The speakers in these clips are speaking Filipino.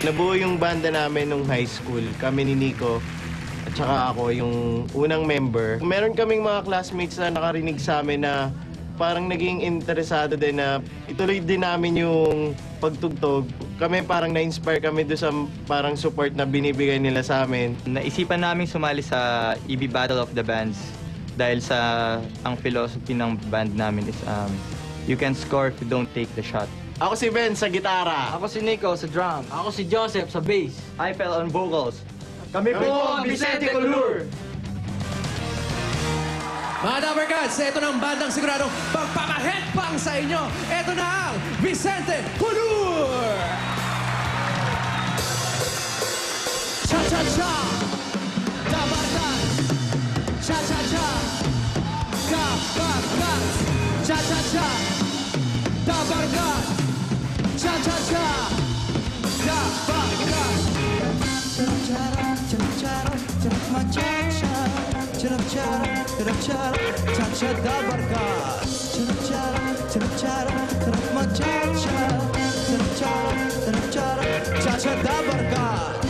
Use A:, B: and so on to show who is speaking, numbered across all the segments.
A: Nabuo yung banda namin nung high school. Kami ni Nico at saka ako yung unang member. Meron kaming mga classmates na nakarinig sa amin na parang naging interesado din na ituloy din namin yung pagtugtog. Kami parang na-inspire kami doon sa parang support na binibigay nila sa amin.
B: Naisipan namin sumali sa EB Battle of the Bands dahil sa ang philosophy ng band namin is you can score if you don't take the shot.
A: Ako si Ben sa gitara.
C: Ako si Nico sa drum. Ako si Joseph sa bass.
B: I fell on vocals.
C: Kami po ang Vicente Colur.
D: Mga Dappercats, ito na ang bandang siguradong pagpapahedpang sa inyo. Ito na ang Vicente Colur! Cha-cha-cha! Dappercats! Cha-cha-cha! Dappercats! Cha-cha-cha! Dappercats! Cha-cha-cha! Dappercats! Cha-cha-cha! Cha-cha-cha! Cha-cha Dappercats. Cha-cha Dappercats.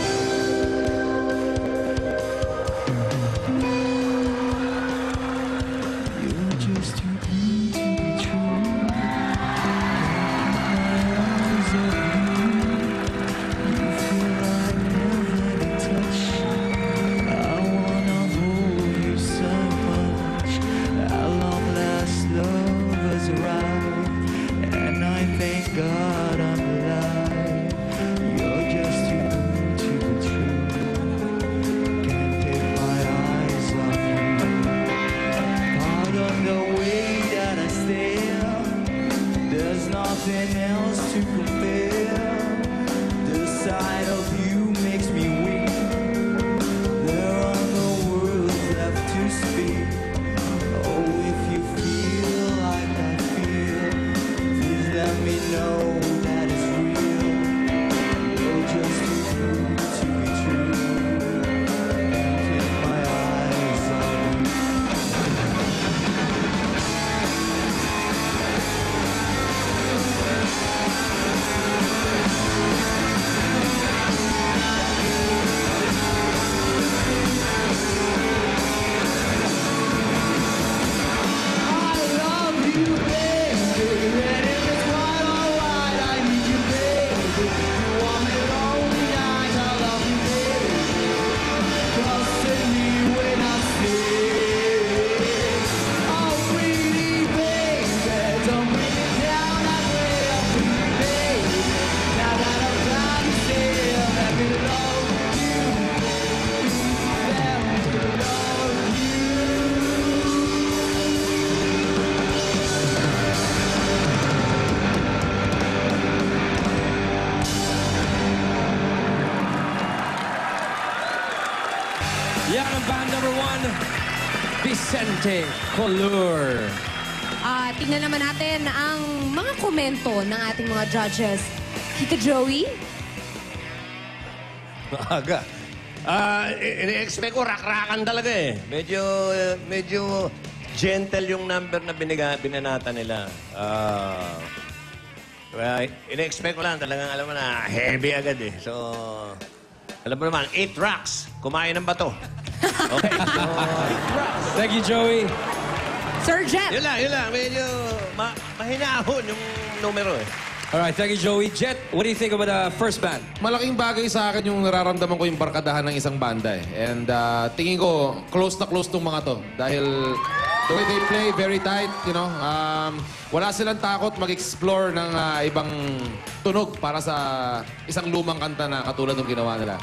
E: God, I'm alive. You're just too good to be true. Can't take my eyes off you. Pardon the way that I stare. There's nothing else to compare. The sight of you makes me weak. There are no words left to speak. Oh, if you feel like I feel, please let me know that it's real. You're just too good to be true. Can't take my eyes off you. I love you, baby. And if it's white or white, I need you, baby. You want me lonely nights, I love you, baby. Trust in me when I sleep. Oh, pretty baby, don't bring me down that way. Oh, pretty baby, now that I'm trying to say, let me love you. Let me love you.
D: Yan ang band number 1, Vicente Colur.
F: Tingnan naman natin ang mga komento ng ating mga judges. Tito Joey?
G: Maaga. Ini-expect ko, rak-rakan talaga eh. Medyo gentle yung number na binanata nila. Ini-expect ko lang talagang alam mo na heavy agad eh. So, alam mo naman, 8 racks. Kumain ng bato. Okay, so...
D: Thank you, Joey.
F: Sir Jet?
G: Yun lang. Medyo mahinahon yung numero eh.
D: All right, thank you, Joey. Jet, what do you think about the first band?
H: Malaking bagay sa akin yung nararamdaman ko yung barkadahan ng isang banda eh. And tingin ko, close na close tong mga to. Dahil the way they play, very tight, you know. Wala silang takot mag-explore ng ibang tunog para sa isang lumang kanta na katulad ng ginawa nila.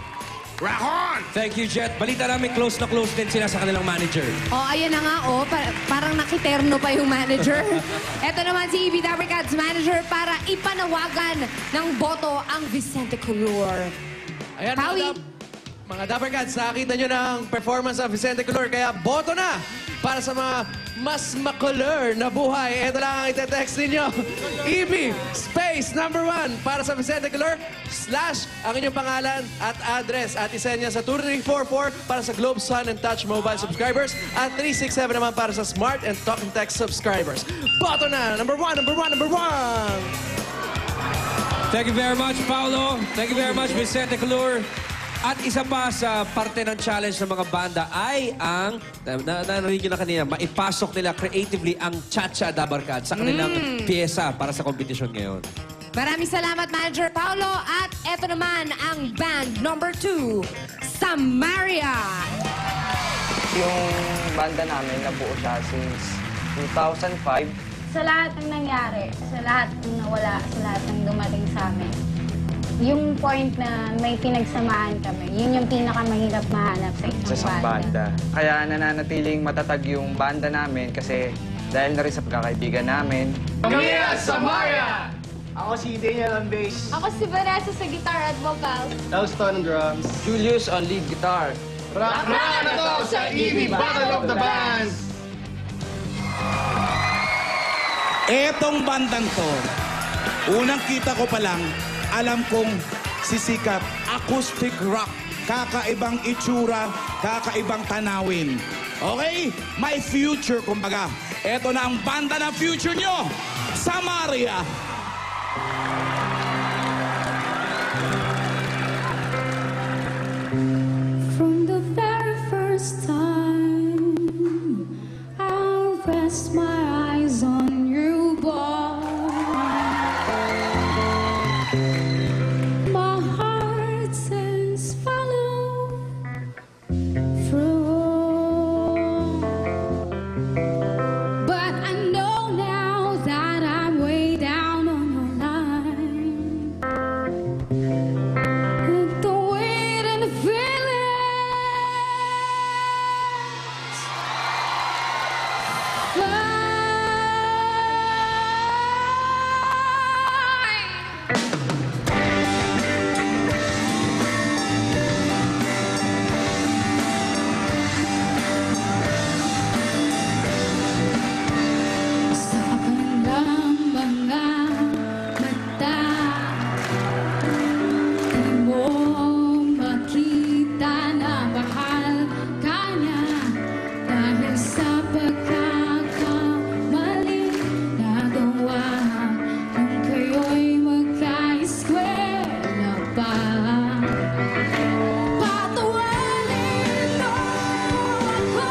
G: Rock on!
D: Thank you, Jet. Balita namin close na close din sila sa kanilang manager.
F: Ayan na nga, parang nakiterno pa yung manager. Ito naman si EB Dappercats manager para ipanawagan ng boto ang Vicente Colur.
D: Ayan,
F: Howie.
D: mga Dappercats, nakakita nyo ng performance ng Vicente Colur, kaya boto na para sa mga mas makulur na buhay. Ito lang ang itetext ninyo. EB, space, number 1 para sa Vicente Colur, / ang inyong pangalan at address. At isend niya sa 2344 para sa Globe, Sun, and Touch mobile subscribers. At 367 naman para sa Smart and Talk and Text subscribers. Boto na! Number 1, number 1, number 1! Thank you very much, Paolo. Thank you very much, Vicente Color. At isa pa sa parte ng challenge ng mga banda ay ang, narinig nyo na kanina, maipasok nila creatively ang Cha-Cha Dabarkad sa kanilang pyesa para sa competition ngayon.
F: Maraming salamat, Manager Paolo. At eto naman ang band number 2, Samaria.
I: Yung banda namin, nabuo siya since 2005.
J: Sa lahat ng nangyari, sa lahat ng nawala, sa lahat ng dumating sa amin, yung point na may pinagsamahan kami, yun yung pinakamahirap mahanap sa isang banda.
I: Kaya nananatiling matatag yung banda namin kasi dahil na rin sa pagkakaibigan namin.
A: Kami ang Samaria! Ako si Daniel on bass.
J: Ako si Vanessa sa guitar at vocal.
A: Houston drums.
I: Julius on lead guitar.
A: Rock na to sa EB Battle of the Bands!
K: Etong bandang to, unang kita ko pa lang, alam kong sisikap, acoustic rock, kakaibang itsura, kakaibang tanawin. Okay? My future, kumbaga. Eto na ang banda ng future nyo, Samaria.
J: From the very first time, I'll rest my eyes on you, boy. My heart says follow through. But I know now that I'm way down on your line. The weight and the feelings sa kanilang mga mata. Di mo makita na mahal ka niya dahil sa pagkakamali nagawa nung kayo'y magka-eskwela pa. Patawarin mo ako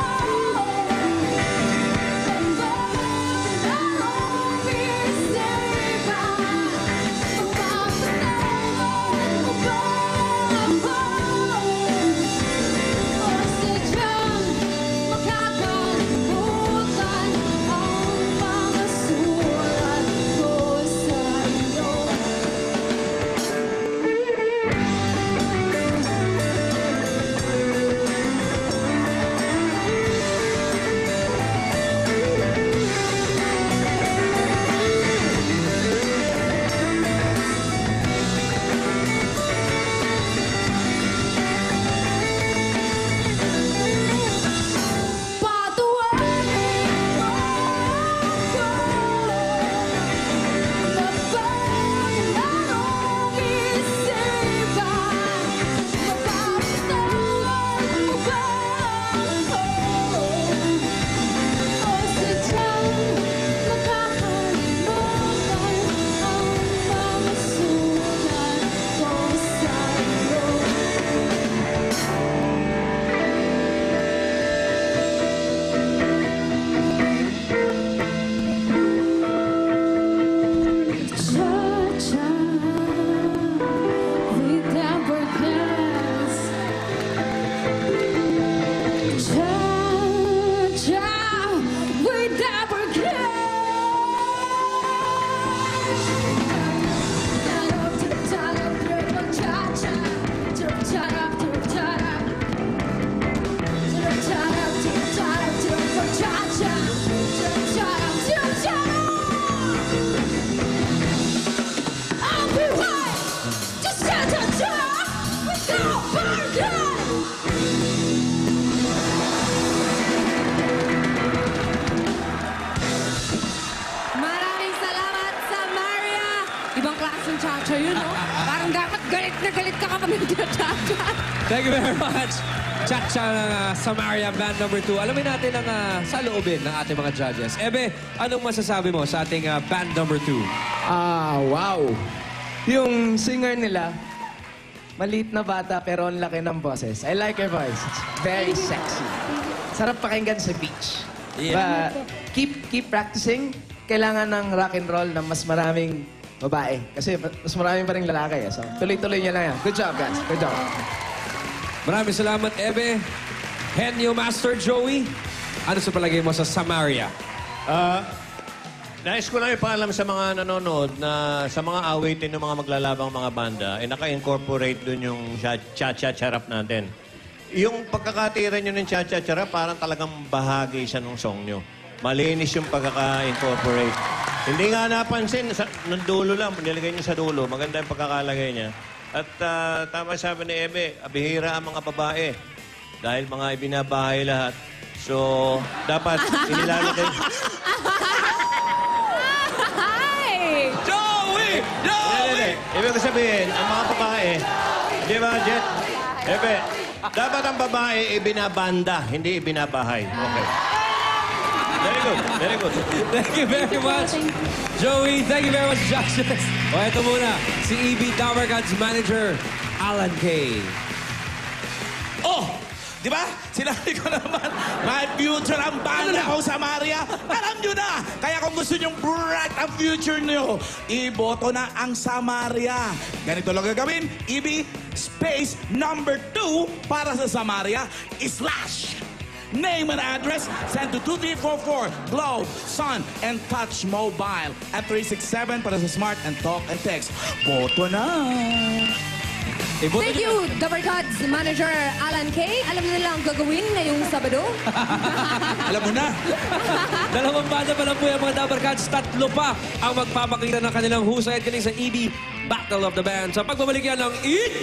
F: Maraming salamat, Samaria. Ibang klaseng cha-cha yun, no? Parang dapat galit na galit ka kapag nag-cha-cha.
D: Thank you very much. Cha-Cha ng Samaria Band number 2. Alamin natin ang saloobin ng ating mga judges. Ebe, anong masasabi mo sa ating band number 2?
H: Wow.
C: Yung singer nila, maliit na bata pero ang laki ng boses. I like her voice. It's very sexy. Sarap pakinggan sa beach.
L: Yeah.
C: But keep practicing. Kailangan ng rock and roll na mas maraming babae. Kasi mas maraming pa rin lalaki. So, tuloy-tuloy niya lang yan. Good job, guys. Good job.
L: Maraming salamat, Ebe. Henyo Master Joey, ano sa palagay mo sa Samaria?
G: Nais ko lang ipaalam sa mga nanonood na sa mga awitin ng mga maglalabang mga banda, naka-incorporate dun yung cha-cha-charap natin. Yung pagkakatira nyo ng cha-cha-charap, parang talagang bahagi siya ng song nyo. Malinis yung pagkaka-incorporate. Hindi nga napansin, nung dulo lang, nilagay niyo sa dulo, maganda yung pagkakalagay niya. At tama sabi ni Ebe, abihira ang mga babae. Dahil mga ibinabahay lahat. So, dapat inilalagay...
L: Joey!
G: Hindi. Ibig ko sabihin, ang mga babae, di ba, Jet? Ebe, dapat ang babae ibinabanda, hindi ibinabahay. Okay. Very good, very good.
L: Thank you very much, Joey. Thank you very much, Josh. O, eto muna, si EB Tower Gods Manager, Alan Kay.
K: Oh! Di ba? Sinabi ko naman, my future ang banda ko sa Maria. Alam nyo na! Kaya kung gusto nyong bright ang future nyo, iboto na ang Samaria. Ganito lang gagawin, EB space number 2 para sa Samaria, slash. Name and address, send to 2344, Globe, Sun, and Touch Mobile. At 367 para sa Smart and Talk and Text. Boto na!
F: Thank you, Dapper Gods Manager Alan Kay. Alam na lang ang gagawin ngayong Sabado.
K: Alam mo na!
L: Dalawang banda pa lang po yung mga Dapper Gods. Tatlo pa ang magpapakita ng kanilang husay at galing sa EB Battle of the Bands. Sa pagbabalik yan ng EB